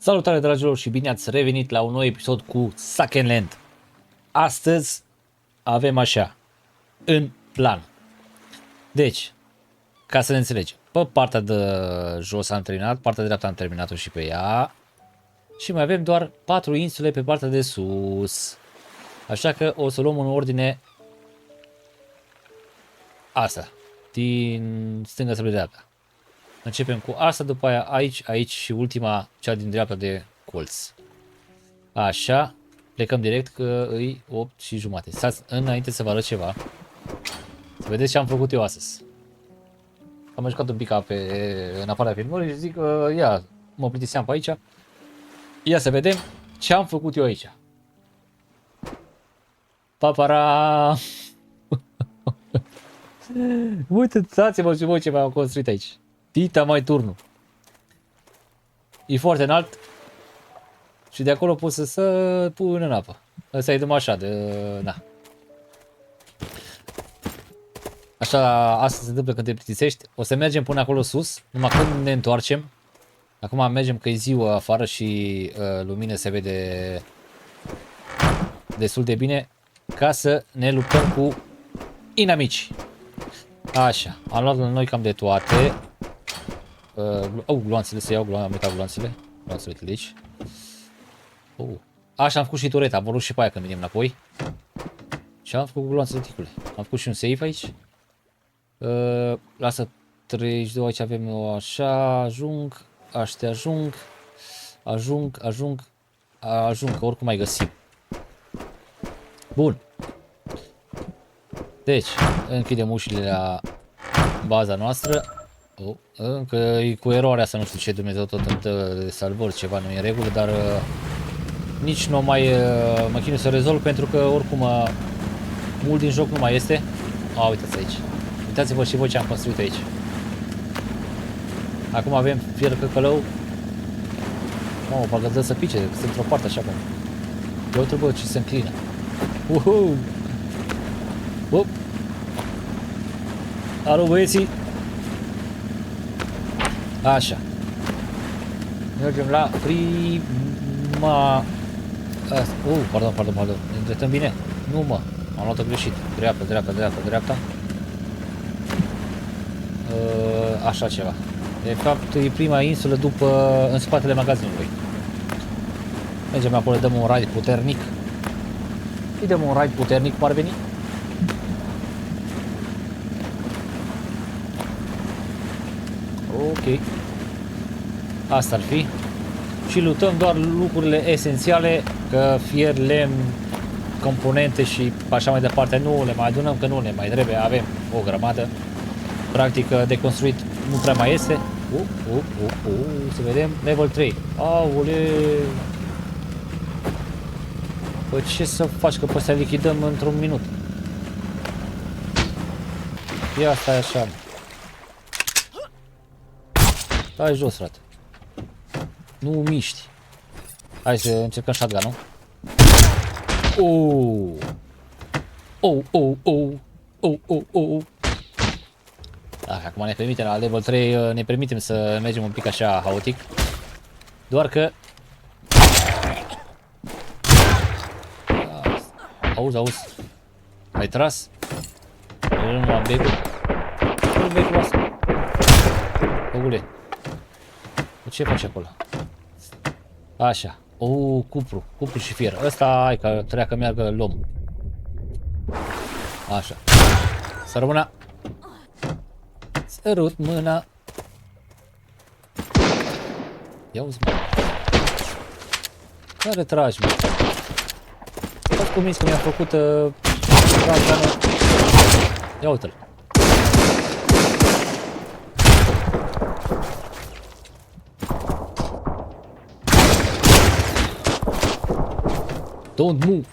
Salutare dragilor și bine ați revenit la un nou episod cu Suckenland. Astăzi avem așa, în plan. Deci, ca să ne înțelegem, pe partea de jos am terminat, partea de dreapta am terminat-o și pe ea. Și mai avem doar 4 insule pe partea de sus. Așa că o să luăm în ordine asta, din stânga spre dreapta. Începem cu asta, după aia aici, aici și ultima, cea din dreapta de colț. Așa, plecăm direct că îi 8 și jumate. Stați înainte să vă arăt ceva. Să vedeți ce am făcut eu astăzi. Am jucat un pic în afara filmării și zic că ia, mă plictiseam pe aici. Ia să vedem ce am făcut eu aici. Papara! Uitați-vă și voi ce m-am construit aici. Tita mai turnul. E foarte înalt și de acolo poți să pun în apă. Ăsta e dăm așa de... na. Așa, asta se întâmplă când te plictisești. O să mergem până acolo sus, numai când ne întoarcem. Acum mergem că e ziua afară și lumină se vede destul de bine, ca să ne luptăm cu inamici. Așa, am luat la noi cam de toate. Gloanțele, să iau, am uitat gloanțele. Gloanțele de aici. Așa, am făcut și tureta, am vrut și pe aia când venim înapoi. Și am făcut gloanțele ticule. Am făcut și un safe aici. Lasă 32, aici avem eu așa, ajung, aștia ajung, că oricum mai găsim. Bun. Deci, închidem ușile la baza noastră. Încă e cu eroarea asta, nu știu ce, Dumnezeu tot îmi dă de salvări, ceva nu e în regulă, dar nici nu mai mă chinui să rezolv, pentru că oricum mult din joc nu mai este. Uitați aici. Uitați-vă și voi ce am construit aici. Acum avem fier căcălău. Parcă dă să pice, sunt într-o parte așa cum. Eu trebuie ce se înclină. Alo băieții. Așa. Mergem la prima... Pardon. Ne îndreptăm bine? Nu mă, am luat-o greșit. Dreapta. Așa ceva. De fapt e prima insulă după, în spatele magazinului. Mergem acolo, dăm un raid puternic. Îi dăm un raid puternic, cum ar veni. Ok. Asta ar fi. Și lutăm doar lucrurile esențiale, că fier, lemn, componente și așa mai departe nu le mai adunăm, că nu ne mai trebuie, avem o grămadă. Practic de construit nu prea mai este. Să vedem, level 3. Aole. Păi ce să faci, că pe astea lichidăm într-un minut. Ia stai așa. Stai jos, frate. Nu miști. Hai să încercăm shotgun-ul. Acum ne permitem la level 3, ne permitem să mergem un pic așa haotic. Doar că auzi. Ai tras? Nu am becul. Nu becul asta. Ogule. Ce faci acolo? Așa. Cupru și fier. Ăsta, hai că trebuia că meargă, luăm. Așa. Sărut mâna. Sărut mâna. Ia uzi, mă. Care tragi, mă? Stați convins că mi-a făcut ia uite-l. Don't move.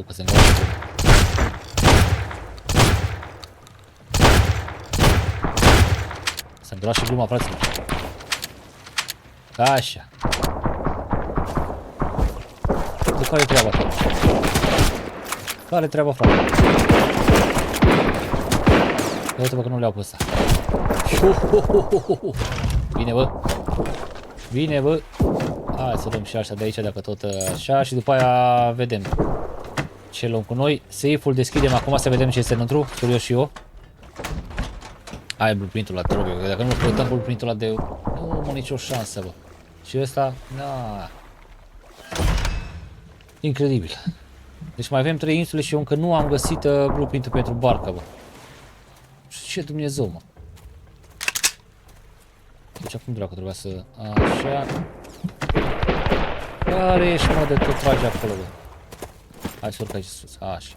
Că se îngroașă. Se îngroașă gluma, fraților. Așa. De care treaba, frate? Care treaba, frate? Uite-vă că nu le-au pe ăsta. Bine, bă. Bine, bă. Hai să luăm și așa de aici, dacă tot așa. Și după aia vedem ce luăm cu noi. Safe-ul deschidem acum să vedem ce este înăuntru. Curios și eu. Ai blueprint-ul ăla, te rog eu. Dacă nu căutăm blueprint-ul ăla de... Nu am nicio șansă, bă. Și ăsta... Na. Incredibil. Deci mai avem 3 insule și eu încă nu am găsit blueprint-ul pentru barcă, bă. Ce Dumnezeu, mă. Deci acum dracu trebuia să... Așa. Care ești, mă, de tot trage acolo, bă. Hai să urc aici sus. Așa.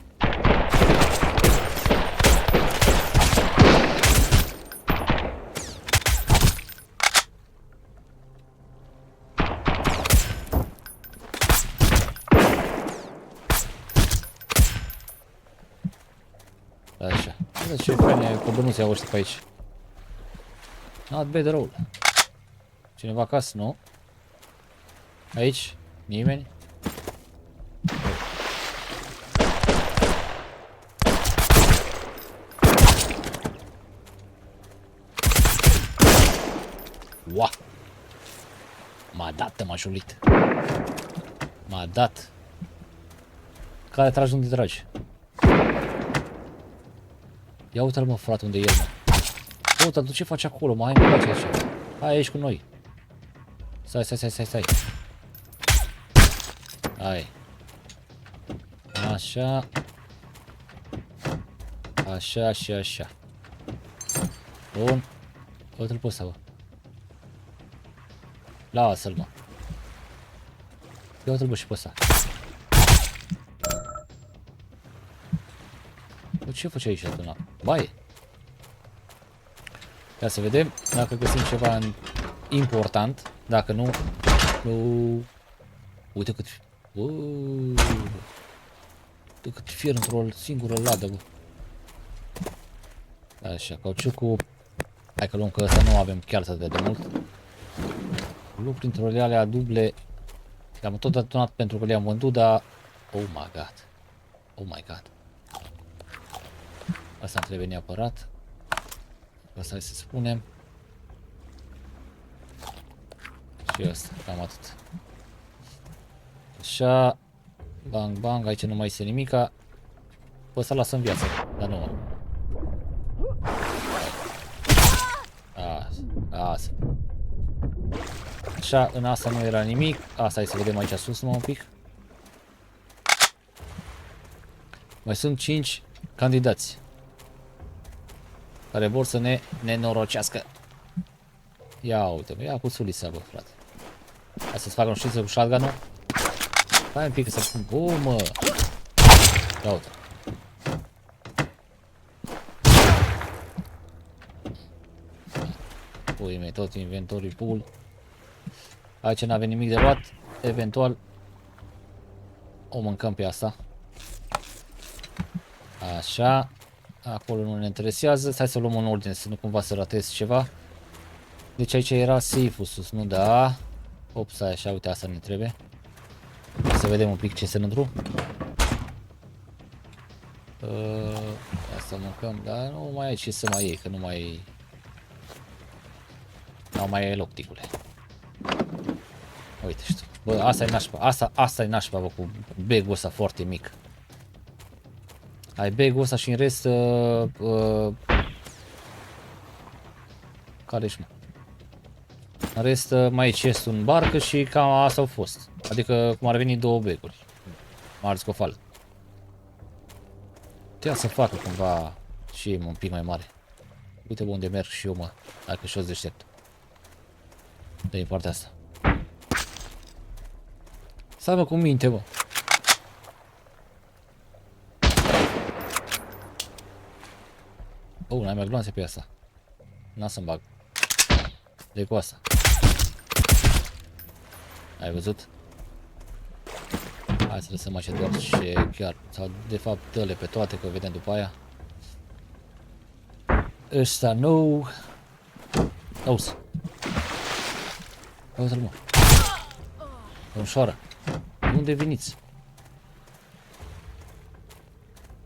Așa. Uite ce faine cobănuții au ăștia pe aici. Not bad at all. Cineva acasă? Nu. Aici? Nimeni? Ua! M-a dat, m-a julit. M-a dat. Care tragi unde tragi? Ia uite-l, mă, frate, unde e el, mă. Uite, tu ce faci acolo, mă? Hai, mă, face aici. Hai aici cu noi. Stai. Hai. Așa. Așa și așa. Bun. Uite-l pe ăsta, bă. Lasă-l, mă. Ia uite-l, bă, și pe ăsta. Bă, ce faci aici, atunci? Baie. Ia să vedem dacă găsim ceva important. Dacă nu... Uite cât... Uite cât fier într-o singură ladă, bă. Așa, cauciucul... Hai că luăm, că ăsta nu avem chiar să de mult. Lup printr-o alea duble. Le-am tot atunat pentru că le-am vândut, dar... Oh my god. Oh my god. Asta îmi trebuie neapărat. Asta hai să spunem. Și asta, cam atât. Așa. Bang, bang, aici nu mai este nimica. Poți să lasă în viață, dar nu. Asta. Așa, în asta nu era nimic. Asta hai să vedem aici sus, un pic. Mai sunt 5 candidați care vor să ne nenorocească. Ia uite, ia cu sulița, bă, frate. Hai să-ți fac o știință cu shotgun-ul. Hai un pic să pun. Bă, mă. Ia uite. Pui mei, tot inventorii pool. Aici n-avem nimic de luat. Eventual o mâncăm pe asta. Așa. Acolo nu ne interesează. Hai să luăm în ordine, să nu cumva să ratez ceva. Deci aici era safe-ul sus, nu? Da. Ops, așa, uite, asta ne trebuie. Să vedem un pic ce se înăuntru. Asta mâncăm, dar nu mai ai ce să mai iei, că nu mai... Nu mai e loc, ticule. Uite, știu. Bă, asta e nașpa. Asta e nașpa, bă, cu bag-ul ăsta foarte mic. Ai bag-ul ăsta și în rest... care ești, mă? În rest mai e chest-ul în barcă și cam asta au fost. Adică cum ar veni 2 bag-uri. Mari scofală. Trebuia să facă cumva și un pic mai mare. Uite, bă, unde merg și eu, mă. Dacă și-o deștept. De partea asta. Stai, mă, cu minte, mă. Oh, n-ai mai gloanțe pe asta. N-am să-mi bag. De cu asta. Ai văzut? Hai să lăsăm așa doar ce chiar. Sau de fapt dă-le pe toate, că vedem după aia. Ăsta nou. Auzi. Auzi-l, mă. Domnșoară. Unde veniți?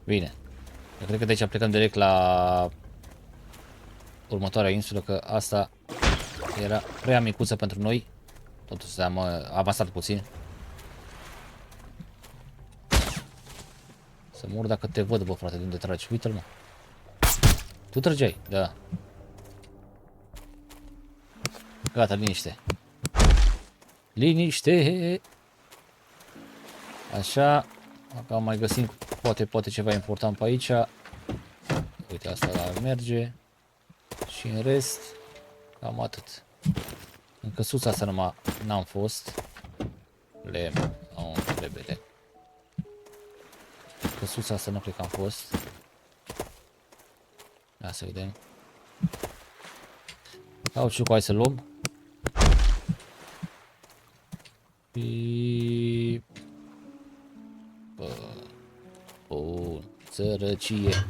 Bine. Eu cred că de aici plecăm direct la următoarea insulă, că asta era prea micuță pentru noi. Totuși am avansat puțin. Să mor dacă te văd, bă, frate, de unde tragi. Uite-l, mă. Tu trăgeai, da. Gata, liniște. Liniște! Așa. Acum mai găsim poate ceva important pe aici. Uite, asta merge. Și în rest, cam atât. În căsuța asta numai n-am fost. Lemn. Nu, lebede. Căsuța asta nu cred că am fost. Ia să vedem. Cauciuc, hai să luăm. Și... Bun. Sărăcie.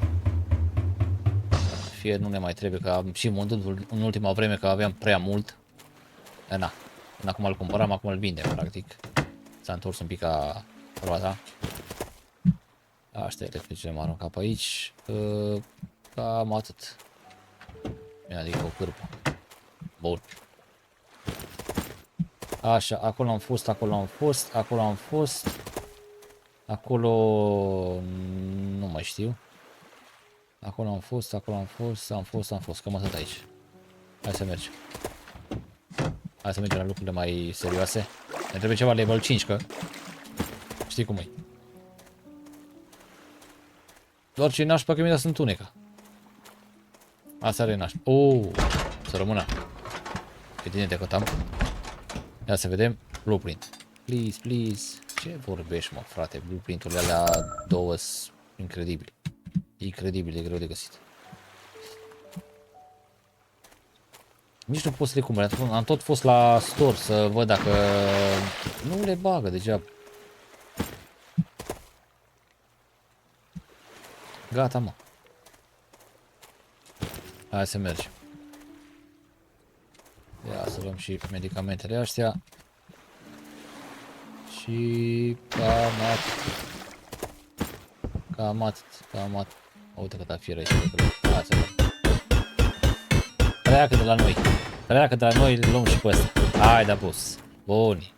Fier nu ne mai trebuie, că am și vândut în ultima vreme, că aveam prea mult. Na. Până acum îl cumpăram, acum îl vindem, practic. S-a întors un pic ca roata. Aștia electricele m-am aruncat pe aici. Cam atât. Adică o cârpă. Bun. Așa, acolo am fost, acolo am fost, acolo am fost. Acolo nu mai știu. Acolo am fost, acolo am fost. Cam atât aici. Hai să mergem. Hai să mergem la lucrurile mai serioase. Ne trebuie ceva level 5, că știi cum e. Doar ce nașpa că mi-a dat întunecă. Asta are nașpa. Să rămână. Cât tine de cât am. Ia să vedem. Blueprint. Please, please. Ce vorbești, mă, frate? Blueprinturile alea două incredibil. Incredibil de greu de găsit. Nici nu pot să le cumpăr. Am tot fost la store să văd dacă nu le bagă degeaba. Gata, mă. Hai să mergem. Ia să luăm și medicamentele astea. Și cam atât. Uite cât a fi aici. Hai să luăm. Treacă de la noi, le luăm și pe ăsta. Hai, da, boss. Buni.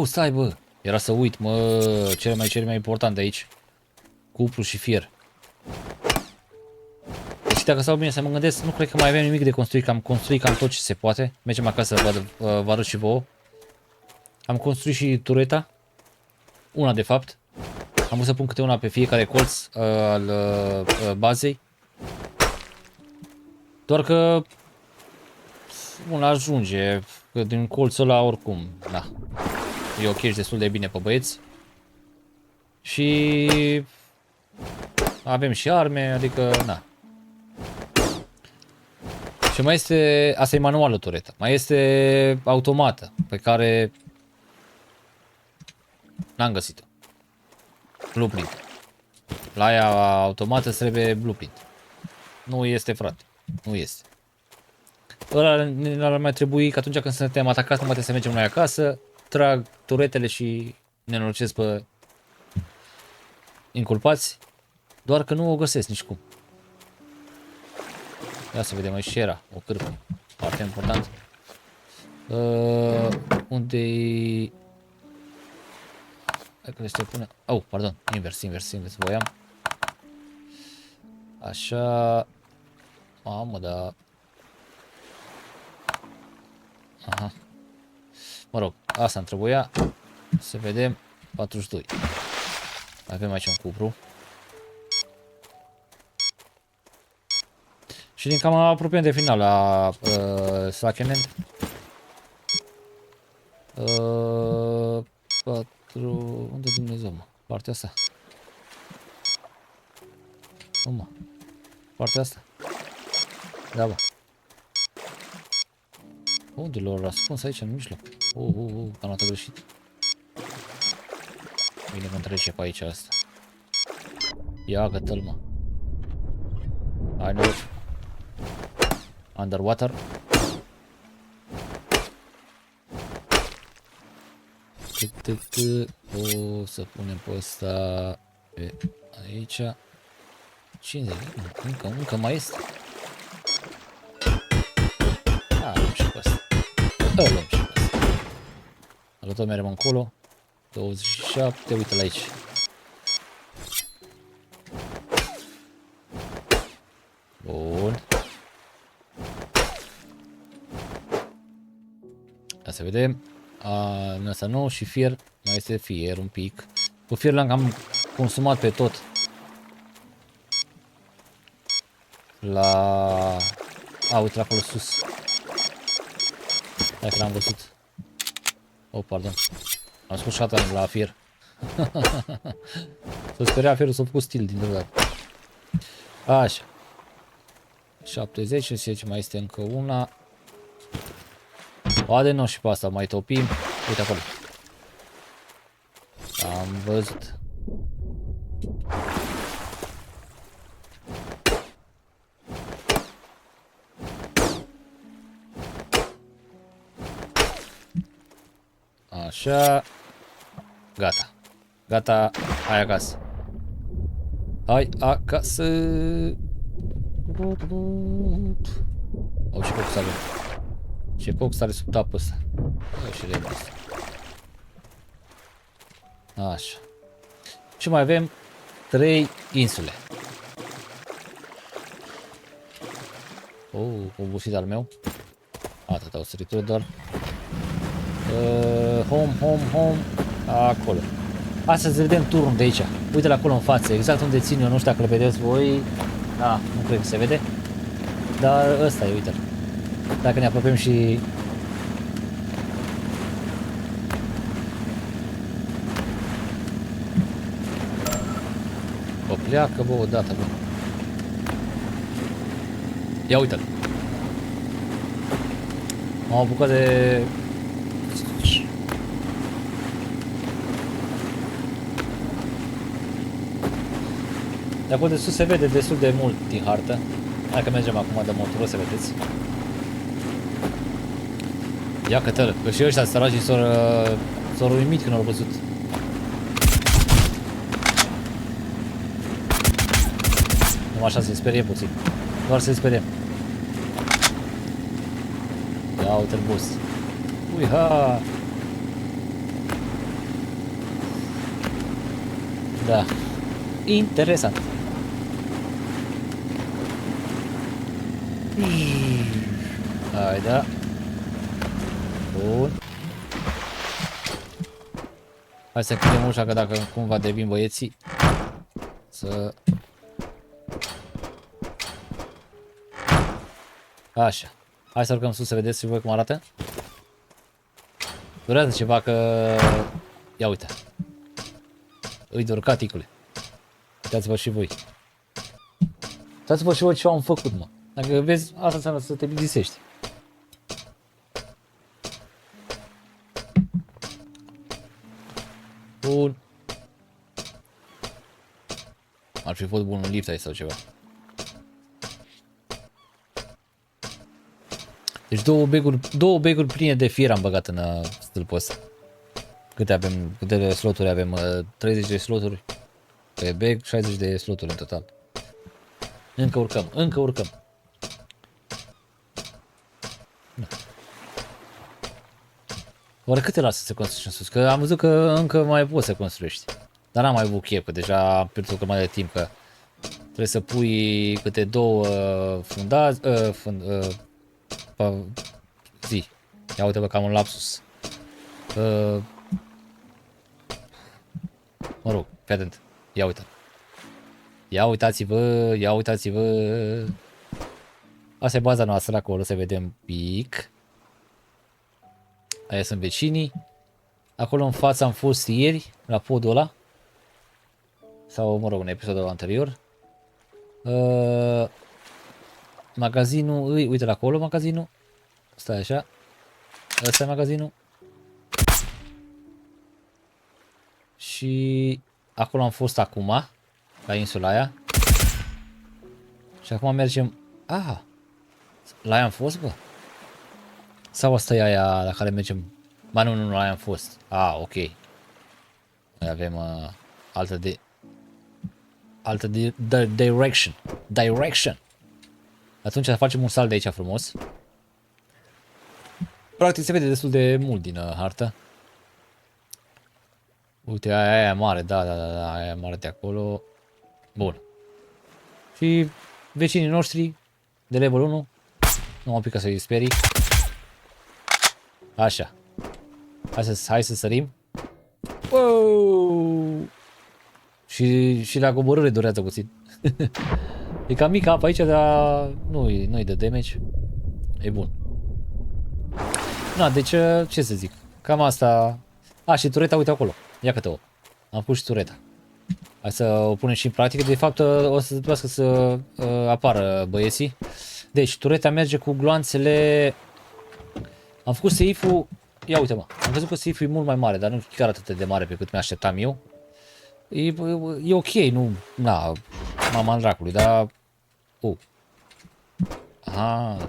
Stai, bă. Era să uit, mă, cele mai important de aici. Cupru și fier. Deci dacă stau bine să mă gândesc, nu cred că mai avem nimic de construit, că am construit cam tot ce se poate. Mergem acasă să vă arăt și vouă. Am construit și tureta. Una, de fapt. Am vrut să pun câte una pe fiecare colț al bazei. Doar că una ajunge, că din colțul ăla oricum, da. E ok, destul de bine pe băieți. Și avem și arme, adică, na. Și mai este, asta e manuală tureta, mai este automată, pe care n-am găsit-o. Blueprint. La aia automată trebuie blueprint. Nu este, frate, nu este. Ăla ar mai trebui că atunci când suntem atacați, nu mai trebuie să mergem noi acasă, trag turetele și ne norocesc pe inculpați, doar că nu o găsesc nici cum. Ia să vedem, aici era o cârpă, foarte important. Unde-i... Hai că le știu pune... pardon, invers, voiam. Așa... Mamă, da... Aha. Mă rog, asta îmi trebuia. Să vedem. 42. Avem aici un cupru. Și din cam apropiem de final la Slackenend. 4... Unde Dumnezeu, mă? Partea asta. Nu, mă. Partea asta. Da, bă. Unde l-au răspuns aici, în mijloc? Am notat greșit. Bine că trece pe aici asta. Ia gătă-l, mă. Hai, nu. Underwater. O să punem pe ăsta pe aici. 50. Încă mai este. luăm și pe ăsta. Îl luăm și pe ăsta. Al tot merem încolo. 27, uite-l aici. Bun. Ia să vedem. În ăsta nu și fier. Mai este fier un pic. Cu fier l-am cam consumat pe tot. La... uite acolo sus. Hai că l-am văzut. Oh, pardon. Am spus shotgun la fier. S-a speriat fierul, s-a făcut stil din dată. Așa. 70, 10, mai este încă una. O de nou și pe asta mai topim. Uite acolo. Am văzut. Așa. Gata. Gata. Hai acasă. Hai acasă. Au și coc sare. Ce coc sare sub tapă ăsta. Și lemn ăsta. Așa. Și mai avem 3 insule. Obosit al meu. Atâta o săritură doar. Home. Acolo. Astăzi vedem turul de aici. Uite-l acolo în față, exact unde țin eu, nu știu dacă îl vedeți voi. Nu cred că se vede. Dar ăsta e, uite-l. Dacă ne apropiem și... O pleacă, bă, odată, bă. Ia uite-l. M-am apucat de... De acolo de sus se vede destul de mult din hartă. Hai că mergem acum de motor, o să vedeți. Ia că-tă-l, că și ăștia săracii s-au uimit când au văzut. Numai așa se sperie puțin. Doar se sperie. Ia uite-l boss. Uiha! Da. Interesant. Hai, da. Bun. Hai să închidem ușa, că dacă cumva devin băieții să... Așa. Hai să urcăm sus să vedeți și voi cum arată. Durează ceva că... Ia uite. Îi de urcat, ticule. Uitați-vă și voi. Uitați-vă și voi ce am făcut, mă. Dacă vezi, asta înseamnă să te plictisești. Bun. Ar fi fost bun un lift aici sau ceva. Deci două baguri pline de fier am băgat în stâlpul ăsta. Câte sloturi avem? 30 de sloturi pe bag, 60 de sloturi în total. Încă urcăm. Da. Oare câte lasă să se construiești în sus? Că am văzut că încă mai poți să construiești. Dar n-am mai avut chef, că deja am pierdut o grămadă de timp, că trebuie să pui câte 2 fundați, zi. Ia uite-vă că am un lapsus. Mă rog, fii atent. Ia uite. Ia uitați-vă. Asta e baza noastră, acolo să vedem pic. Aia sunt vecinii. Acolo în față am fost ieri, la podul ăla. Sau, mă rog, în episodul anterior. Magazinul, uite la acolo magazinul. Stai așa. Ăsta e magazinul. Și acolo am fost acum, la insula aia. Și acum mergem... la aia am fost, bă? Sau asta e aia la care mergem? Ba nu, la aia am fost. Ok. Noi avem altă direction. Atunci facem un salt de aici frumos. Practic se vede destul de mult din hartă. Uite, aia e mare, da, aia e mare de acolo. Bun. Și vecinii noștri de level 1 nu m-au picat să-i sperii. Așa. Hai să sărim. Wow! Și la coborâre durează puțin. E cam mic apă aici, dar nu-i de damage. E bun. Na, deci ce să zic. Cam asta. A, și tureta, uite acolo. Ia câte-o. Am pus și tureta. Hai să o punem și în practică. De fapt o să trebuiască să apară băieții. Deci tureta merge cu gloanțele. Am făcut safe-ul. Ia uite mă. Am văzut că safe-ul e mult mai mare, dar nu chiar atât de mare pe cât mi-așteptam eu. E ok, nu. Na, mama al dracului, dar. Aha.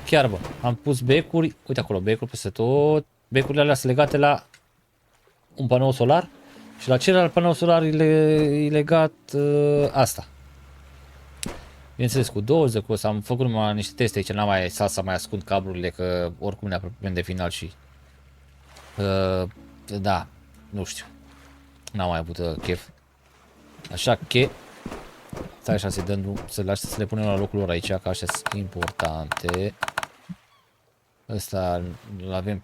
Chiar bă. Am pus becuri. Uite acolo, becuri peste tot. Becurile alea sunt legate la un panou solar. Și la celălalt panou solar e legat asta. Bineînțeles cu doză, cu am făcut numai niște teste aici, n-am mai stat să mai ascund cablurile, că oricum ne apropiem de final și da, nu știu, n-am mai avut chef. Așa că stai așa să dăm, să le punem la locul lor aici, că așa sunt importante. Ăsta l-avem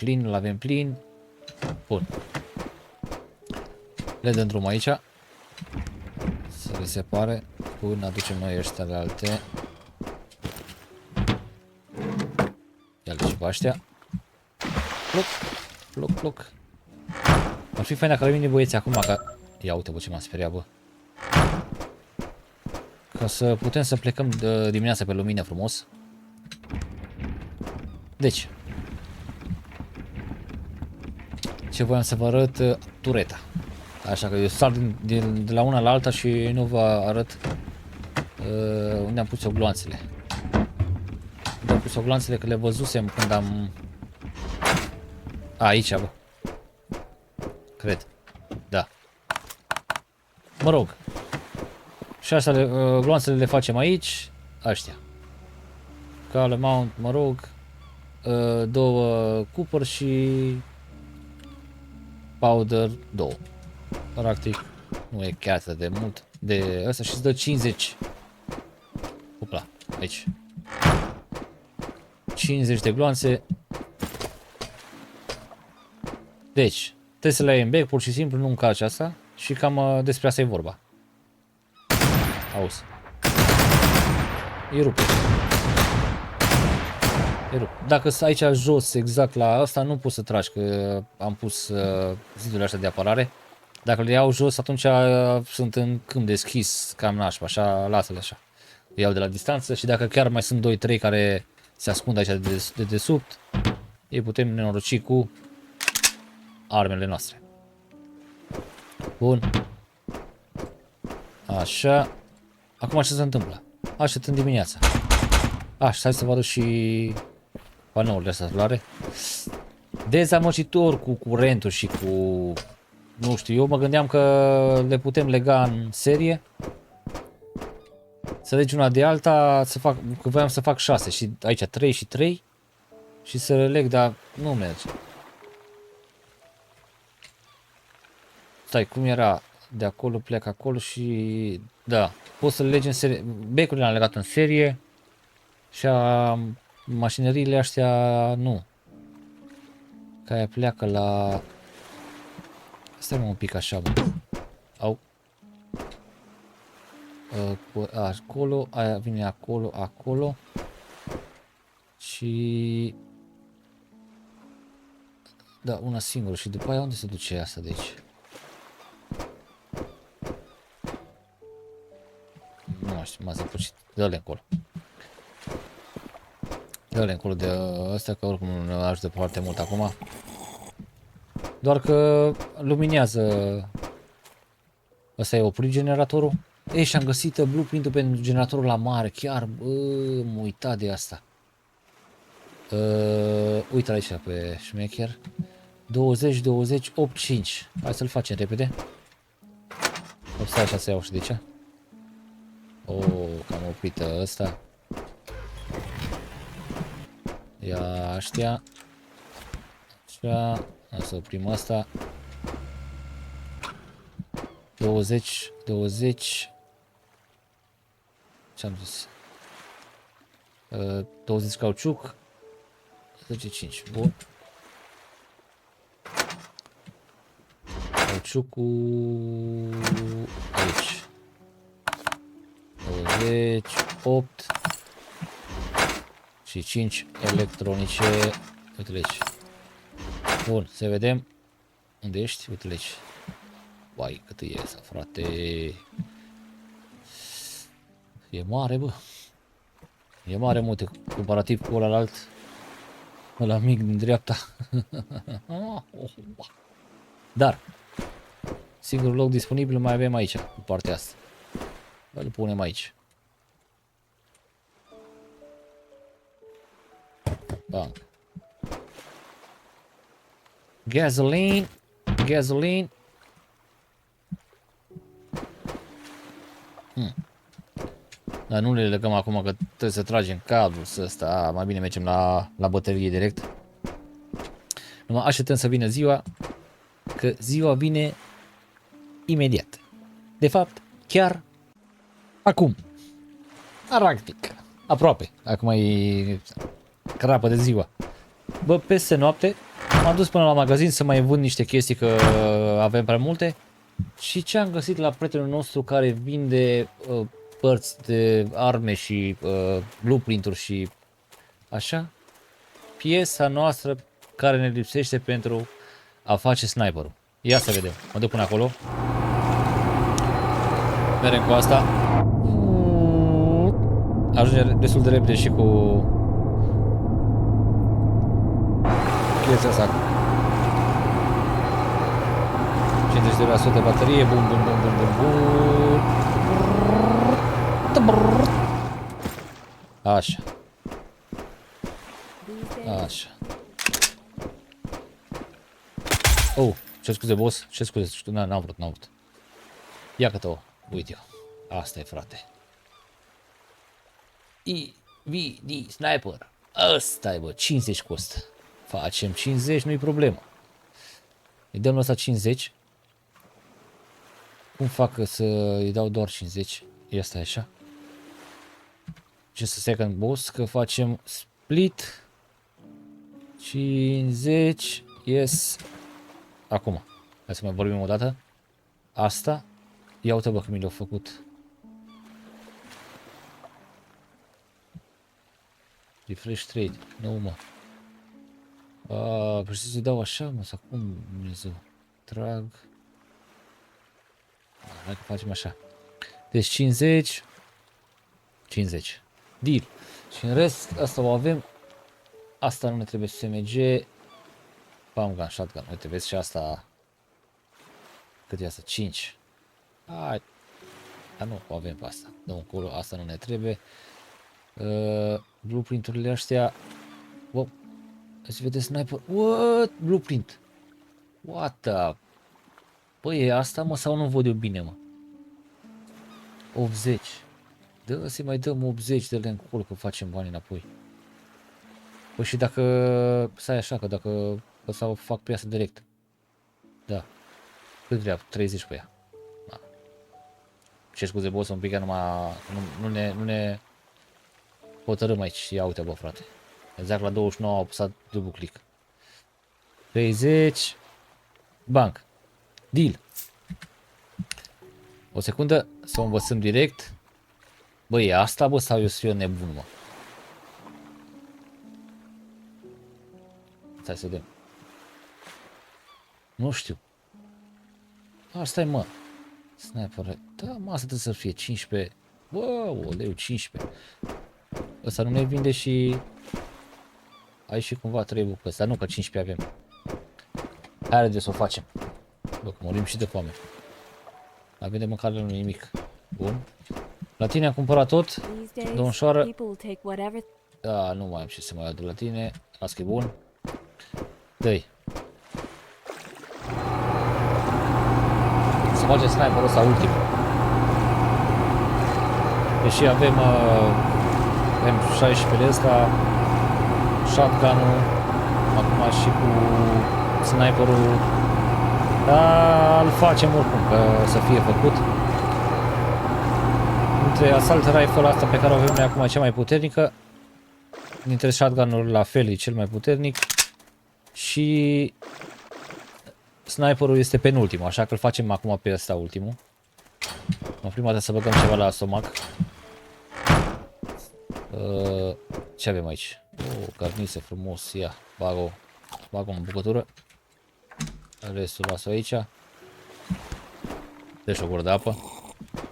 plin. Bun. Le dăm drum aici. Să le separe. Până aducem noi ăștia de alte. Ia-le și pe aștia. Ploc. Ar fi fain dacă le vine băieții acum, că... Ia uite bă ce m-am speriat bă. Ca să putem să plecăm dimineața pe lumină frumos. Deci. Ce voiam să vă arăt? Tureta. Așa că eu sar de la una la alta și nu vă arăt unde am pus ogloanțele. Unde am pus ogloanțele, că le văzusem când am... Aici, bă. Cred. Da. Mă rog. Și asta ogloanțele le facem aici. Aștia. Call mount, mă rog. Două cupări și... Powder 2. Practic, nu e chiar atât de mult de ăsta și îți dă 50. Opla, aici. 50 de gloanțe. Deci, trebuie să le ai în bec, pur și simplu, nu încarci asta. Și cam despre asta e vorba. Auzi. E rupt. Dacă sunt aici jos, exact la asta, nu poți să tragi, că am pus zidurile astea de apărare. Dacă le iau jos, atunci sunt în câmp deschis, cam nașpa, așa, lasă-le așa. Le iau de la distanță și dacă chiar mai sunt 2-3 care se ascund aici de desubt, ei putem nenoroci cu armele noastre. Bun. Așa. Acum ce se întâmplă? Așteptăm dimineața. Așa, hai să vă arăt și panourile astea solare. Dezamăgitor cu curentul și cu... Nu știu, eu mă gândeam că le putem lega în serie. Să legi una de alta, că voiam să fac 6 și aici 3 și 3. Și să le leg, dar nu merge. Stai, cum era? De acolo plec acolo și... Da, poți să le legi în serie. Becurile le-am legat în serie. Și mașinăriile astea nu. Că aia pleacă la... Stai mă un pic așa, bă. Au. Acolo, aia vine acolo. Și... Da, una singură. Și după aia unde se duce asta de aici? Nu mai știu, m-a zăpăcit. Dă-le încolo. Dă-le încolo de astea, că oricum nu ne ajută foarte mult acum. Doar că luminează. Ăsta e oprit generatorul. Ei, și-am găsit blueprint-ul pentru generatorul la mare. Chiar, m-am uitat de asta. Uite aici pe șmecher. 20, 20, 8, 5. Hai să-l facem repede. Stai așa să iau și de ce? Cam oprit ăsta. Ia ăștia. Așa. O să oprim asta. 20. Ce-am zis? 20 cauciuc. 10-5. Bun. Cauciucul aici. 20, 8 și 5 electronice. Uite-le aici. Bun, să vedem. Unde ești? Uite-le aici. Uai, cât e asta, frate. E mare, bă. E mare, multe, comparativ cu ălalt. Ăla mic din dreapta. Dar singurul loc disponibil mai avem aici, pe partea asta. Îl punem aici. Bang. Gasoline. Dar nu le legăm acum că trebuie să tragem cablul ăsta. Mai bine mergem la baterie direct. Numai așteptăm să vină ziua, că ziua vine imediat. De fapt, chiar acum. Practic. Aproape. Acum e crapă de ziua. Bă, peste noapte m-am dus până la magazin să mai vând niște chestii, că avem prea multe. Și ce am găsit la prietenul nostru care vinde părți de arme și blueprint-uri și așa? Piesa noastră care ne lipsește pentru a face sniperul. Ia să vedem. Mă duc până acolo. Merem cu asta. Ajunge destul de repede și cu piesa asta. 50% baterie. Bun. Așa. Oh, ce scuze, boss? Ce scuze? N-am vrut. Ia că-o. Uite-o. Asta e, frate. EVD Sniper. Ăsta e, bă. 50 costă. Facem 50, nu-i problemă. Îi dăm ăsta 50. Cum fac să îi dau doar 50? E asta așa. Just a second, boss, că facem split. 50. Yes. Acum. Hai să mai vorbim o dată. Asta. Ia uite, bă, că mi l-au făcut. Refresh trade. Nu, mă. Vreau să-i dau așa, mă, sau cum, Dumnezeu. Trag. Hai că facem așa. Deci 50. 50. Deal. Și în rest, asta o avem. Asta nu ne trebuie SMG. Pump gun, shotgun. Uite, vezi și asta. Cât e asta? 5. Hai. Dar nu, o avem pe asta. Dăm încolo, asta nu ne trebuie. Blueprint-urile astea. Wow. Să vede sniper. What? Blueprint. What the... Păi e asta, mă, sau nu văd eu bine, mă? 80. Dă să mai dăm 80 de lei încolo, că facem bani înapoi. Păi și dacă... Stai așa, că dacă... Sau fac pe asta direct. Da. Cât vreau? 30 pe ea. Da. Ce scuze, boss, un pic, numai... Nu ne... hotărâm aici. Ia uite, bă, frate. Exact la 29 au apăsat dublu click. 30. Banc. Deal. O secundă să o învățăm direct. Băi, e asta, bă, sau eu sunt nebun, mă? Stai să vedem. Nu știu. Asta e, mă. Sniper. Da, mă, asta trebuie să fie 15. Wow, leu 15. Ăsta nu ne vinde și... Ai și cumva 3 bucăți, dar nu, că 15 avem. Hai de să o facem. Bă, că murim și de foame. Mai vede măcar nu nimic. Bun. La tine am cumpărat tot. Domnșoară. Da, nu mai am ce să mai iau de la tine. Las că e bun. Dă-i. Să facem sniperul ăsta ultim. Deși avem M16 ăsta shotgun-ul, acum și cu sniperul, dar îl facem oricum, că să fie făcut. Dintre assault rifle asta pe care o avem noi acum cea mai puternică, dintre shotgun-uri la fel e cel mai puternic și sniperul este penultimul, așa că îl facem acum pe ăsta ultimul. Prima dată să băgăm ceva la stomac. Ce avem aici? O carniță frumos, ia, bag-o în bucătură. Restul las-o aici. Deci o gură de apă.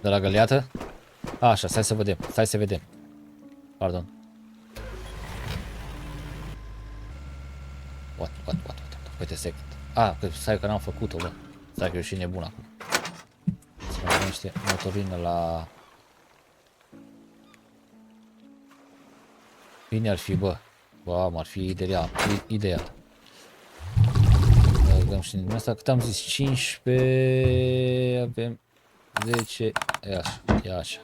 De la găleată. Așa, stai să vedem. Pardon. What? Uite second. Că stai că n-am făcut-o, bă. Stai că eu și nebun acum. Să mai pun niște motorină la... Bine ar fi, bă. Bă, ar fi ideal. Dăm și din asta. Cât am zis? 15... Avem 10... Ia așa.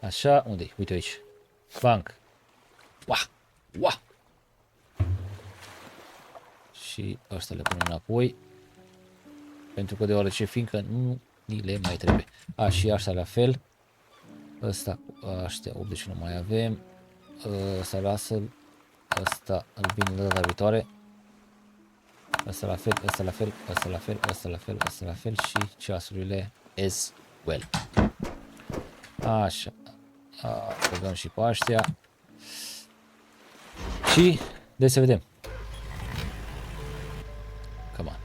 Așa, unde-i? Uite aici. Banc. Ua! Și ăsta le punem înapoi. Pentru că deoarece fiindcă nu ni le mai trebuie. Și asta la fel. Ăsta, aștia 81 mai avem. Ăsta lasă-l. Ăsta îl bine data viitoare. Ăsta la fel, ăsta la fel, ăsta la fel, ăsta la fel, ăsta la fel și ceasurile as well. Așa. Băgăm și pe aștia. Și de să vedem. Come on.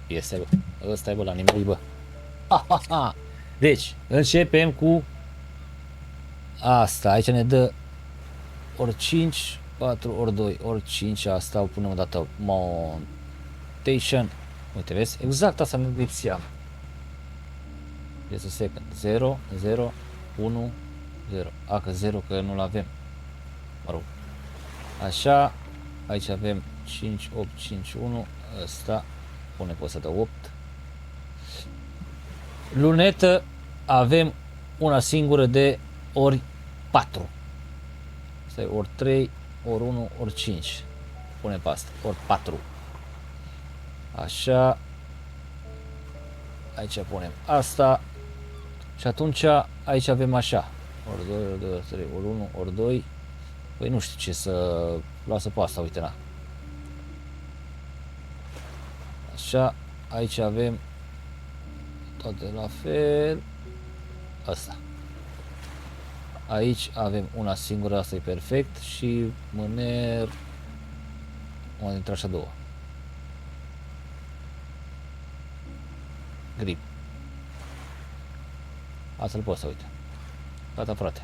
Este, bă. Ăsta e, bă, la nimic, bă. Deci, începem cu asta. Aici ne dă ori 5, 4, ori 2, ori 5. Asta o punem o dată. Montation. Uite, vezi? Exact asta ne lipsea. Just a second. 0, 0, 1, 0. Că 0, că nu-l avem. Mă rog. Așa. Aici avem 5, 8, 5, 1. Ăsta. Pune pe ăsta de 8. Lunetă avem una singură de ori 4. Asta e ori 3, ori 1, ori 5. Pune pe asta. Ori 4. Așa. Aici punem asta. Și atunci aici avem așa. Ori 2, ori 2, ori 3, ori 1, ori 2. Păi nu știu ce să... Lasă pe asta, uite, na. Așa. Aici avem toate la fel. Asta. Aici avem una singură, asta e perfect. Și mâner una dintre așa două. Grip. Asta-l pot să uite. Gata, frate.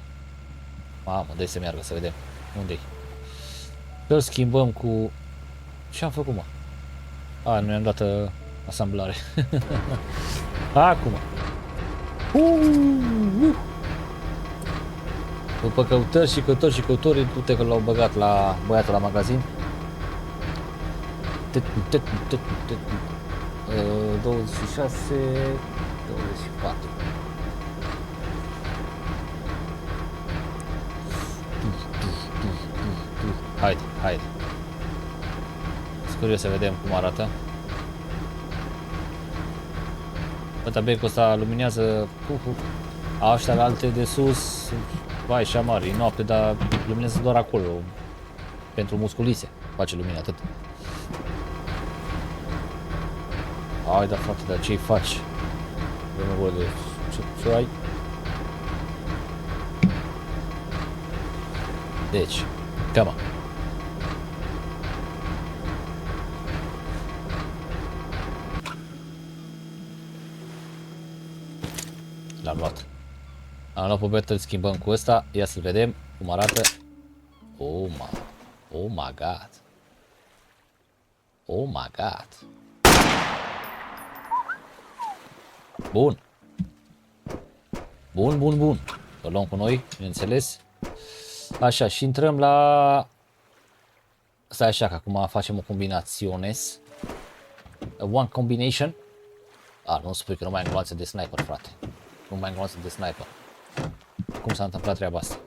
Mamă, dă-i să meargă, să vedem. Unde-i? Să-l schimbăm cu... Ce-am făcut, mă? Nu i-am dat asamblare. Acum. După căutări și căutori, uite că l-au băgat la băiatul la magazin. 26, 24. Haide. Sunt curios să vedem cum arată. Becul ăsta luminează. Ăștia la alte de sus, vai și mari, e noapte, dar luminează doar acolo. Pentru musculițe face lumină, atât. Hai, da, frate, dar ce-i faci? Avem nevoie de... Ce ai? Deci, cam. L-am luat. Am luat pe betă, îl schimbăm cu ăsta. Ia să vedem cum arată. Oh my god. Oh my god. Bun. Bun. Îl luăm cu noi, bineînțeles. Așa, și intrăm la... Stai așa, că acum facem o combinaționes. One combination. Nu spui că nu mai am gloanțe de sniper, frate. Nu mai am gloanțe de sniper. Cum s-a întâmplat treaba asta?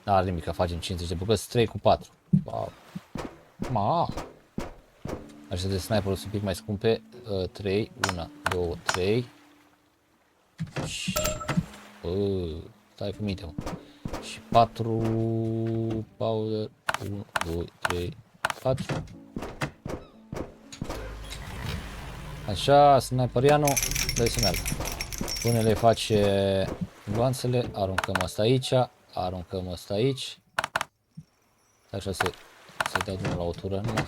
N-are nimic, facem 50 de bucăți, 3 cu 4. Wow. Ma. Așa de sniperul sunt un pic mai scumpe. 3, 1, 2, 3. Și... stai cu minte, mă. Și 4 powder. 1, 2, 3, 4. Așa, sniperianul, dă-i să meargă. Până le face nuanțele, aruncăm asta aici, aruncăm asta aici. Așa se dea drumul la o tură numai.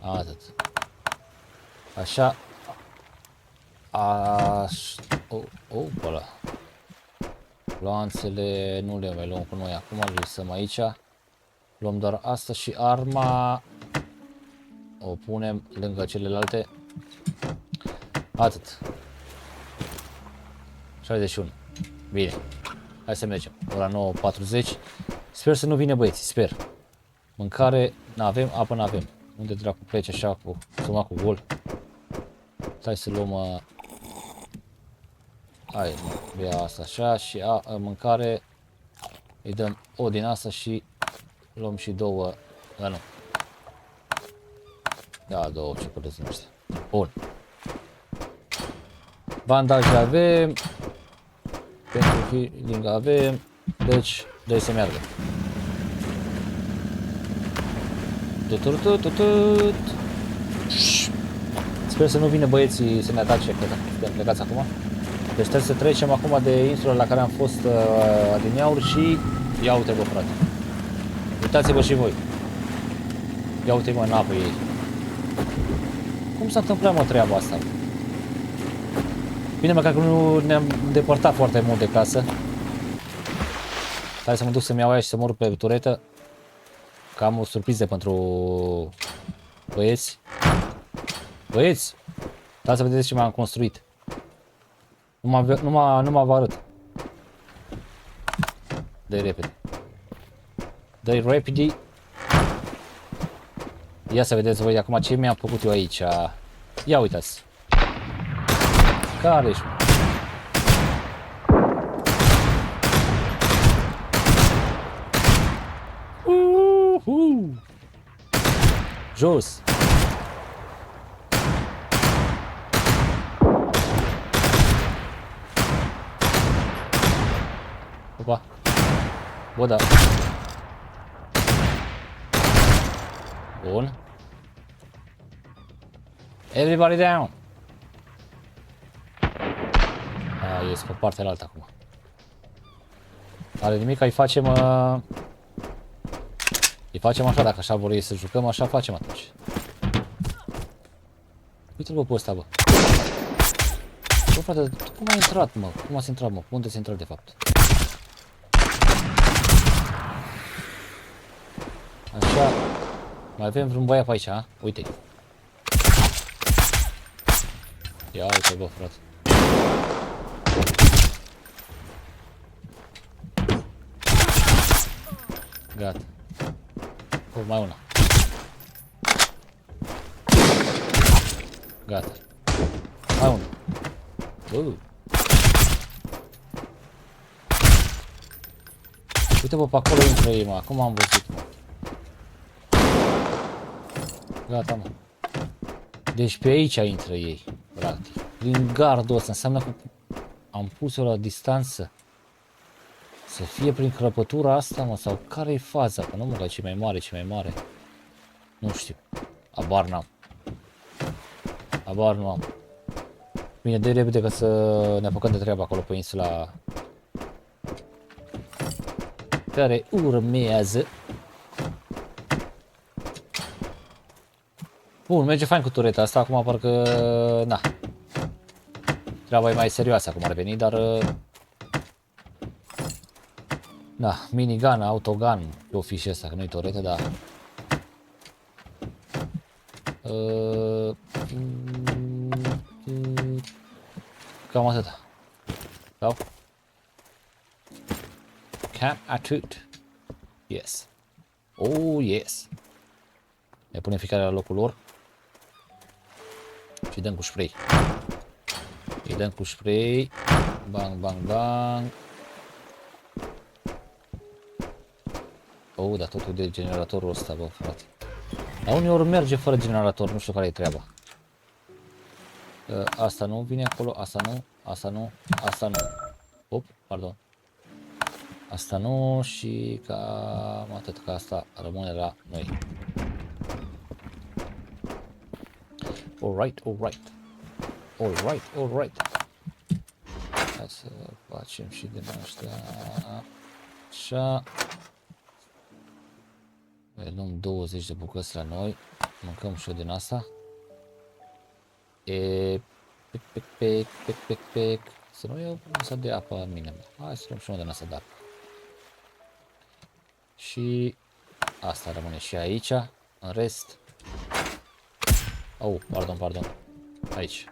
Atât. Așa. Pe ăla. Lanțele nu le mai luăm cu noi acum, le lăsăm aici. Luăm doar asta și arma. O punem lângă celelalte. Atât. 61. Bine. Hai să mergem. Ora 9:40. Sper să nu vină băieții, sper. Mâncare n-avem, apă n-avem. Unde dracu pleci așa cu stomacul gol? Stai să luăm... Hai, ia asta așa și mâncare. Îi dăm o din asta și luăm și două. Da, nu. Da, două ciocolăți din ăștia. Bun. Bandaje avem. Pentru healing avem. Deci, dă-i să meargă. Sper să nu vină băieții să ne atace, că suntem plecați acum. Deci trebuie să trecem acum de insula la care am fost adineauri și ia uite bă frate. Uitați-vă și voi. Ia uite mă în apă ei. Cum s-a întâmplat mă treaba asta? Bine măcar că nu ne-am depărtat foarte mult de casă. Hai să mă duc să-mi iau aia și să mor pe turetă. Că am o surpriză pentru băieți. Băieți! Dați să vedeți ce m-am construit. Nu mă vă arăt. Dă-i repede. Dă-i repede. Ia să vedeți voi acum ce mi-am făcut eu aici. Ia uitați. Care ești? Jos. Opa. Bă, da. Bun. Everybody down. Ies pe partea altă acum. Are nimic, îi facem așa, dacă așa vor ei să jucăm, așa facem atunci. Uite-l bă pe ăsta, bă. Bă, frate, cum a intrat, mă? Cum ați intrat, mă? Unde s-a intrat, de fapt? Așa. Mai avem vreun băiat pe aici, a? Uite-i. Ia uite, bă, frate. Gata. Mai una. Gata. Mai una. Uite bă, pe acolo intră ei, mă. Acum am văzut, mă. Gata, mă. Deci pe aici intră ei, practic. Prin gardul ăsta. Înseamnă că am pus-o la distanță. Să fie prin crăpătura asta, mă, sau care e faza? Că nu mă, ce mai mare, ce mai mare. Nu știu. Abar n-am. Abar nu am. Bine, dă-i repede ca să ne apucăm de treabă acolo pe insula care urmează. Bun, merge fain cu tureta asta, acum parcă, na. Treaba e mai serioasă acum ar veni, dar... Da, minigun, autogun, o fi și ăsta, că nu-i toretă, dar... Cam atâta. Sau? Cam atât. Yes. Oh, yes. Ne punem fiecare la locul lor. Și dăm cu spray. Îi dăm cu spray. Bang, bang, bang. Oh, dar totul de generatorul ăsta, bă, frate. Dar uneori merge fără generator, nu știu care e treaba. Asta nu vine acolo, asta nu, asta nu, asta nu. Op, pardon. Asta nu și cam atât, că asta rămâne la noi. Alright, alright. Alright, alright. Hai să facem și din astea. Așa. Luăm 20 de bucăți la noi. Mâncăm și eu din asta. Pec. Să nu iau asta de apă în mine. Hai să luăm și eu din asta de apă. Și asta rămâne și aici. În rest. Oh, pardon. Aici.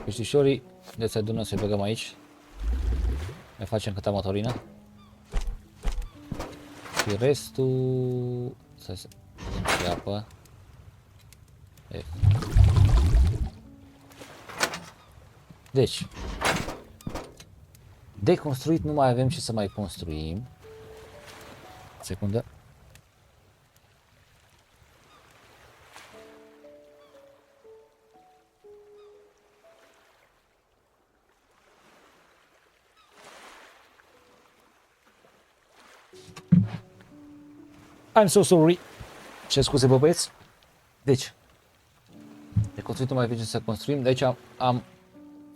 Peștișorii, de să adunăm să-i băgăm aici. Ne facem câta motorină. Și restul... Să vedem și apă. Deci. De construit nu mai avem ce să mai construim. Secundă. I'm so sorry. Ce scuze, bă, băieți. Deci, de construit nu mai avem ce să construim. Deci am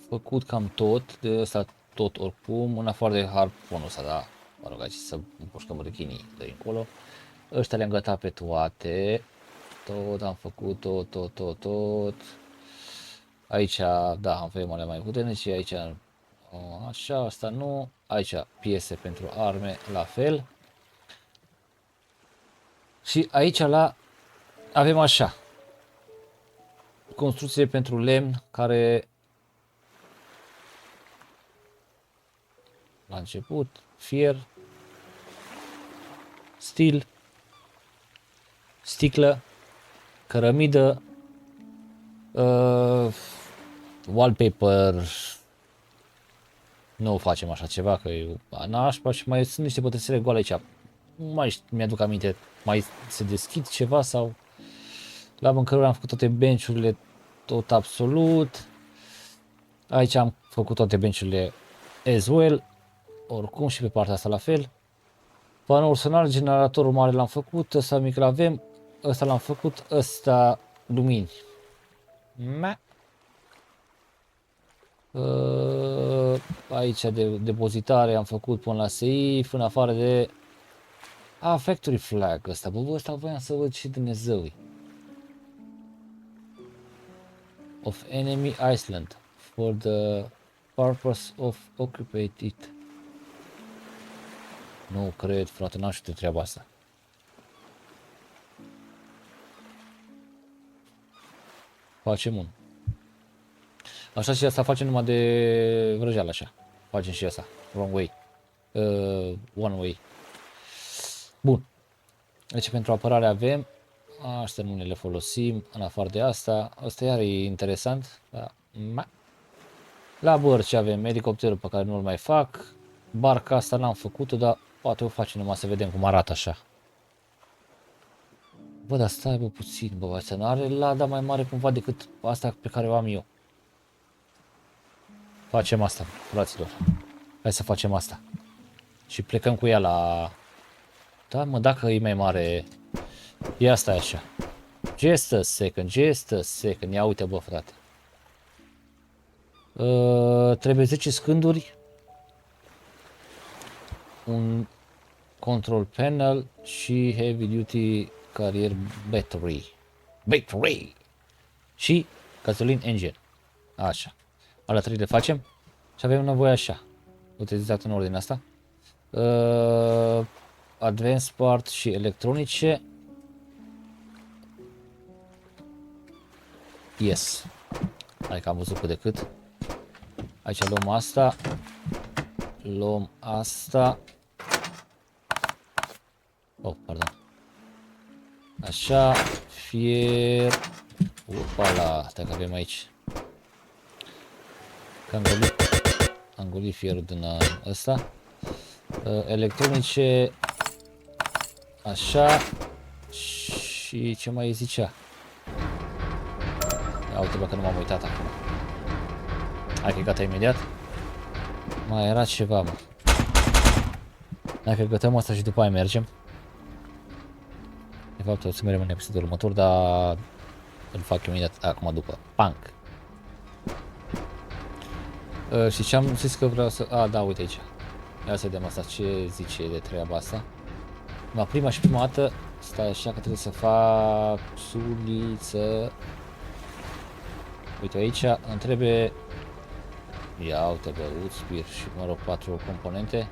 făcut cam tot. De ăsta tot oricum. În afară de harponul ăsta, da. Mă rog, aici să împușcăm rechinii de încolo. Ăștia le-am gătat pe toate. Tot am făcut, tot. Aici, da, avem alea mai puternice. Aici, așa, asta nu. Aici, piese pentru arme, la fel. Și aici avem așa. Construcție pentru lemn care la început, fier, stil, sticlă, cărămidă, wallpaper. Nu facem așa ceva, că e nașpa și mai sunt niște pătrățele goale aici. Nu mai mi-aduc aminte, mai se deschid ceva sau... La mâncăruri am făcut toate bench-urile, tot absolut. Aici am făcut toate bench-urile as well. Oricum și pe partea asta la fel. Panoul solar, generatorul mare l-am făcut, ăsta mic l-avem, ăsta l-am făcut, ăsta lumini. Aici de depozitare am făcut până la safe, în afară de... Factory flag ăsta, bă, ăsta voiam să văd și Dumnezeui. Of enemy Iceland, for the purpose of occupy it. Nu cred, frate, n-am știut treaba asta. Facem un. Așa și asta facem numai de vrăjeală, așa. Facem și asta. Wrong way. One way. Bun. Deci pentru apărare avem. Astea nu ne le folosim. În afară de asta. Asta iar e interesant. Da. La bărci avem elicopterul pe care nu-l mai fac. Barca asta n-am făcut-o, dar poate o facem numai să vedem cum arată așa. Bă, dar stai, bă, puțin, bă, asta nu are lada mai mare cumva decât asta pe care o am eu. Facem asta, fraților. Hai să facem asta. Și plecăm cu ea la... Da, mă, dacă e mai mare... Ia stai așa. Just a second. Ia uite, bă, frate. Trebuie 10 scânduri. Un control panel și heavy duty carrier battery. Și gasoline engine. Așa. Alea 3 le facem și avem nevoie așa. Utilizat în ordine asta. Advanced part și electronice. Yes. Hai că am văzut cât de cât. Aici luăm asta. Luăm asta. Oh, pardon. Așa. Fier. Opala. Stai că avem aici. Că am golit scrie fierul din ăsta. Electronice. Așa. Și ce mai zicea? Ia uite bă că nu m-am uitat acum. Hai că gata imediat. Mai era ceva, mă. Dacă gătăm asta și după aia mergem. De fapt o să mergem în episodul următor, dar îl fac imediat acum după. Punk. Și ce am zis că vreau să... A, da, uite aici. Ia să vedem asta, ce zice de treaba asta. Prima și prima dată, stai așa că trebuie să fac suliță. Uite aici, îmi trebuie... Ia uite bă, wood spear și mă rog 4 componente.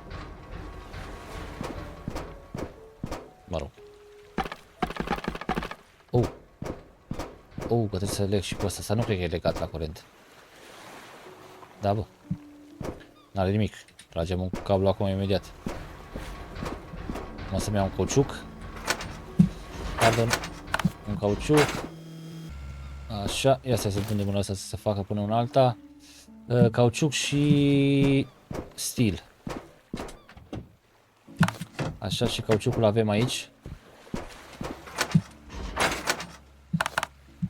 Mă rog. Că trebuie să leg și pe ăsta, nu cred că e legat la curent. Da bă. N-are nimic. Tragem un cablu acum imediat. O să-mi iau un cauciuc. Pardon. Un cauciuc. Așa, ia să pun de mâna asta să se facă până în alta. Cauciuc și steel. Așa, și cauciucul avem aici.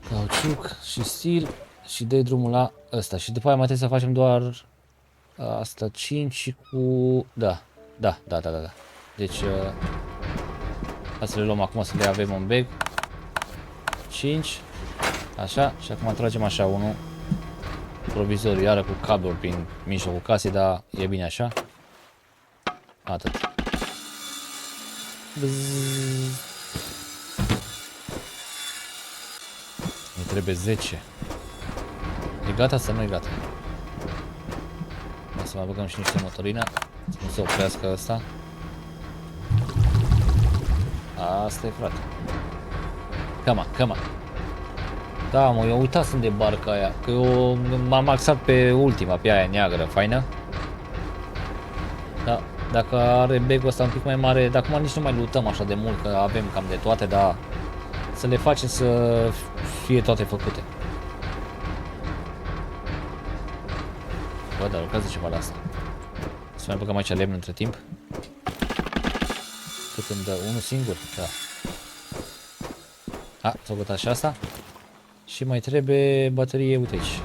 Cauciuc și steel și dai drumul la ăsta. Și după aia mai trebuie să facem doar asta 5 cu... Da. Deci hai să le luăm acum, să le avem în bag. 5. Așa, și acum tragem așa unul provizoriu, iară cu cabluri prin mijlocul casei, dar e bine așa. Atât. Ne trebuie 10. E gata sau nu e gata? O să mai băgăm și niște motorină, să nu se oprească ăsta. Asta e, frate. Come on. Da, mă, eu uitasem de barca aia, că eu m-am axat pe ultima, pe aia neagră, faină. Da, dacă are bag-ul ăsta un pic mai mare, dar acum nici nu mai lutăm așa de mult, că avem cam de toate, dar să le facem să fie toate făcute. Bă, dar lucrează ceva la asta. Să mai băgăm aici lemn între timp. Cât îmi dă? Unul singur? Da. S-a gătat și asta. Și mai trebuie baterie, uite aici.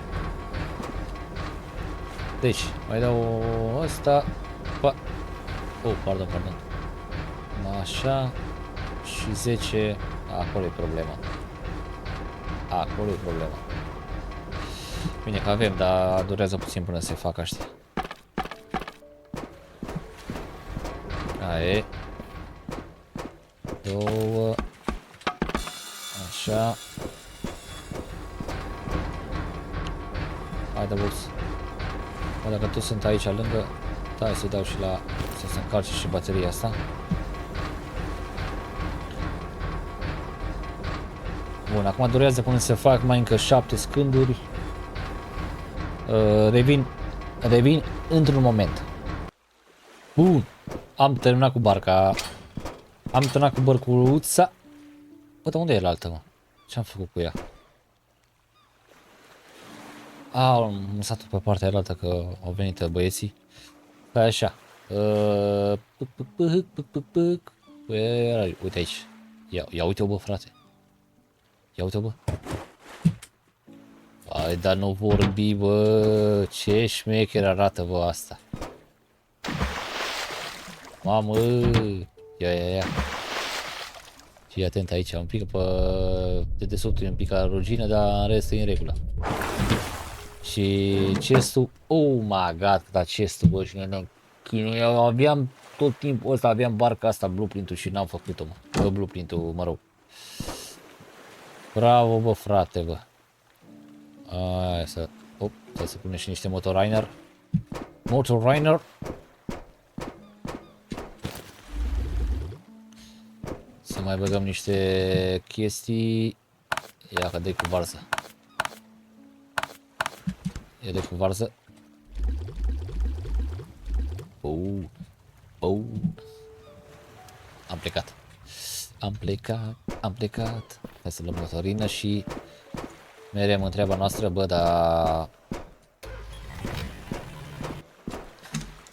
Deci, mai dau ăsta. Pardon. Așa. Și 10. Acolo e problema. Bine că avem, dar durează puțin până se facă aștia. Aia e. 2. Așa. Hai de bus. Dacă tu sunt aici lângă, hai să dau și la... să se încarce și bateria asta. Bun, acum durează până se fac mai încă 7 scânduri. Revin într-un moment. Bun, am terminat cu barca. Am terminat cu bărcuța. Bă, dar unde e l'altă, mă? Ce-am făcut cu ea? Am lăsat-o pe partea aia că au venit băieții. Stai așa. Uite aici. Ia uite-o, bă, frate. Ia uite-o, bă. Hai, dar nu vorbi, bă. Ce șmecher arată, bă, asta. Mamă. Ia. Fii atent aici, un pic pe dedesubtul e un pic ca rugină, dar în rest e în regulă. Și chestul, oh my god, dar chestul, bă, și eu aveam tot timpul ăsta, aveam barca asta, blueprint-ul și n-am făcut-o, mă. Blueprint-ul, mă rog. Bravo, bă, frate, bă. Hai să, trebuie să punem și niște motoriner. Să mai băgăm niște chestii. Ia că dai cu varză. Ia dai cu varză. Am plecat. Hai să luăm motorină și mergem în treaba noastră, bă, dar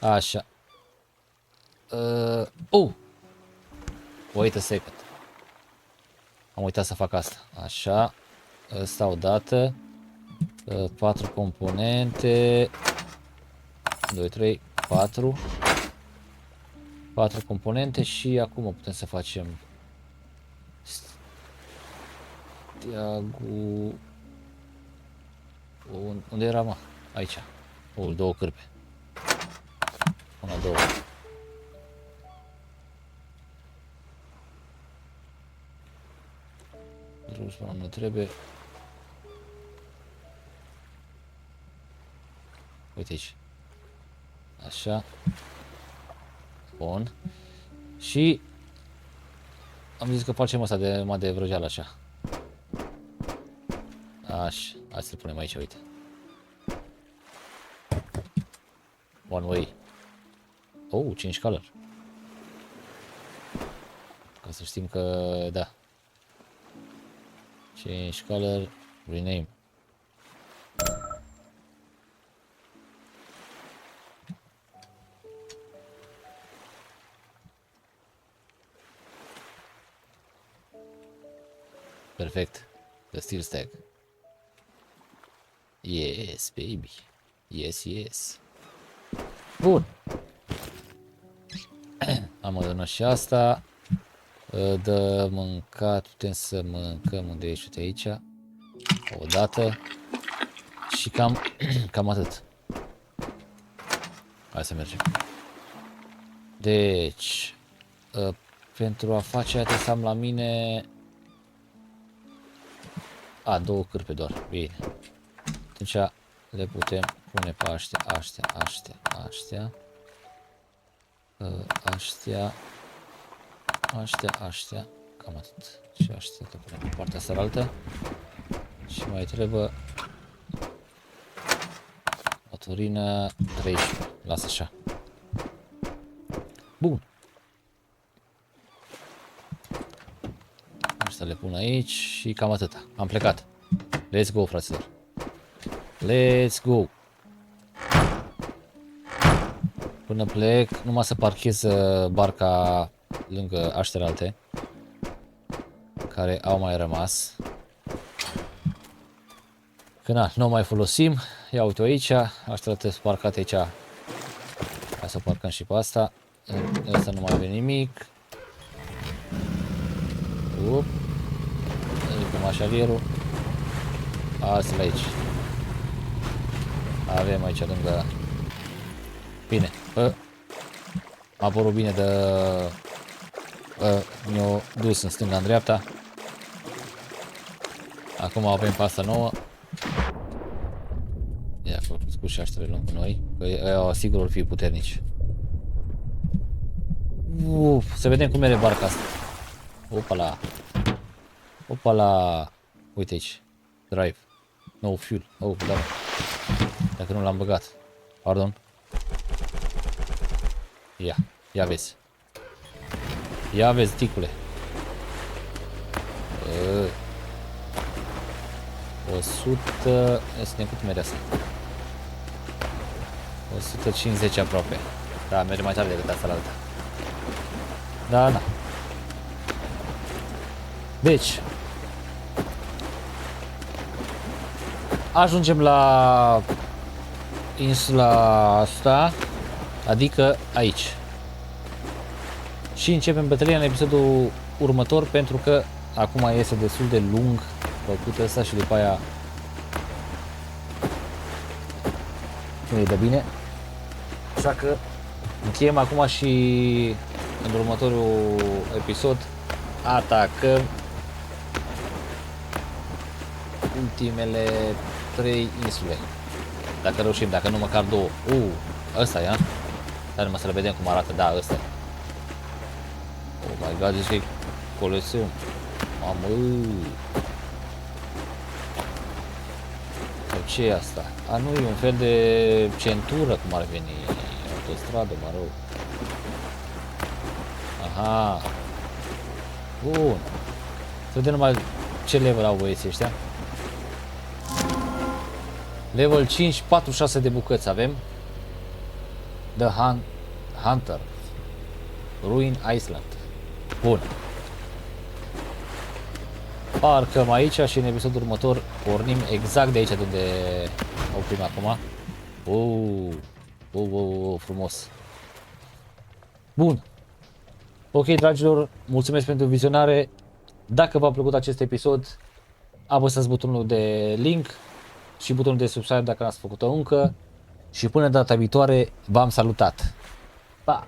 Așa. Wait a second. Am uitat să fac asta. Așa. Ăsta odată. 4 componente. 2, 3, 4. 4 componente și acum putem să facem steagul. Unde era, mă? Aici. Două cârpe. Una, două. Drus până nu trebuie. Uite aici. Așa. Bun. Și am zis că facem asta de vrăjeală așa. Așa. Hai să-l punem aici, uite. One way. 5 color. Ca să știm că da. Change color, rename. Perfect. The steel stack. Yes, baby. Yes, yes. Bun. Am adunat și asta. De mâncat, putem să mâncăm unde ești aici. O dată. Și cam atât. Hai să mergem. Deci, pentru a face aia trebuie să am la mine... două cârpe doar. Bine. Atunci le putem pune pe astea. Aștia. Cam atât. Și aștia le punem pe partea asta altă. Și mai trebuie o turină 13. Lasă așa. Bun. Asta le pun aici și cam atâta. Am plecat. Let's go, fraților. Let's go. Până plec, numai să parchez barca lângă aștele alte care au mai rămas. Că na, nu o mai folosim. Ia uite aici, aștele sunt parcate aici. Hai să parcăm și pe asta. Asta nu mai avem nimic. Ridicăm așalierul. Asta aici. Avem aici lângă. Bine. M-a părut bine de... ne-o dus în stânga, în dreapta. Acum avem pasta nouă. Ia, cu și aștele lângă noi. Că sigur or fi puternici. Să vedem cum merge barca asta. Opala. Opala. Uite aici. Drive. No fuel. Da. Dacă nu l-am băgat. Pardon. Ia vezi. Ia vezi, ticule. 100... Este cât merge asta? 150 aproape. Da, merge mai tare decât asta la alta. Da. Deci ajungem la insula asta, adică aici. Și începem bătălia în episodul următor, pentru că acum este destul de lung făcut ăsta și după aia nu e de bine. Așa că încheiem acum și în următorul episod atacăm ultimele 3 insule. Dacă reușim, dacă nu măcar 2. Ăsta e, dar numai să le vedem cum arată. Da, ăsta e. Oh my god, deci e Coliseum. Mamă. Ce e asta? Nu e un fel de centură, cum ar veni. Autostradă, mă rog. Aha. Bun. Să vedem numai ce level au băieții ăștia. Level 5, 46 de bucăți avem. Hunter. Ruin Island. Bun. Parcăm aici și în episodul următor pornim exact de aici de unde oprim acum. Frumos. Bun. Ok, dragilor, mulțumesc pentru vizionare. Dacă v-a plăcut acest episod, apăsați butonul de link și butonul de subscribe dacă n-ați făcut-o încă. Și până data viitoare, v-am salutat. Pa!